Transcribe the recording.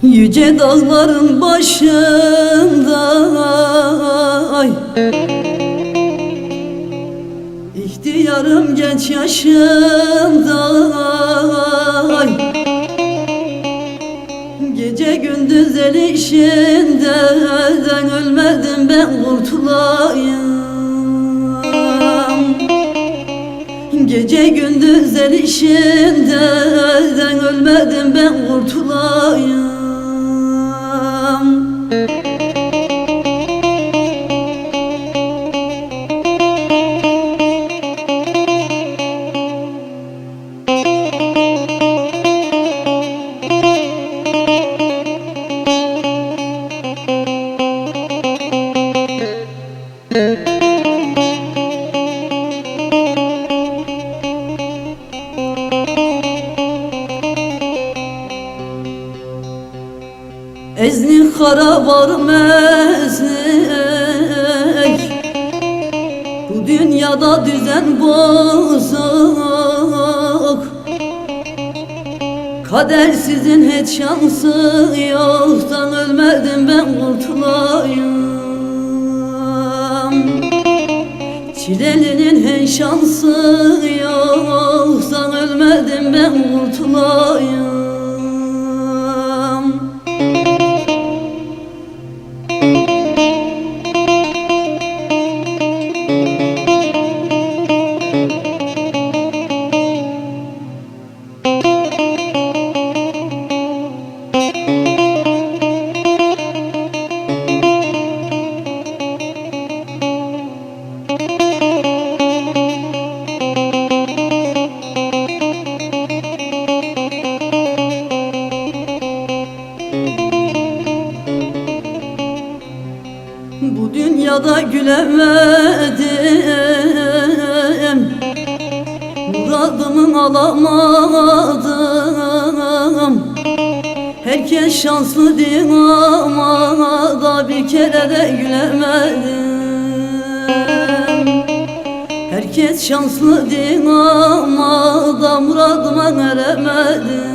Yüce dağların başında ay, İhtiyarım genç yaşında ay, gece gündüz el işinden ölmedim ben kurtulayım. Gece gündüz el işinden ölmedim ben kurtulayım. Ezni kara varım eznek, bu dünyada düzen bozuk. Kadersizin hiç şansı yoktan ölmedim ben kurtulayım. Çilelinin hiç şansı yoktan ölmedim ben kurtulayım. Bu dünyada gülemedim, muradımı alamadım. Herkes şanslı değil ama da bir kere de gülemedim. Herkes şanslı değil ama da muradıma eremedim.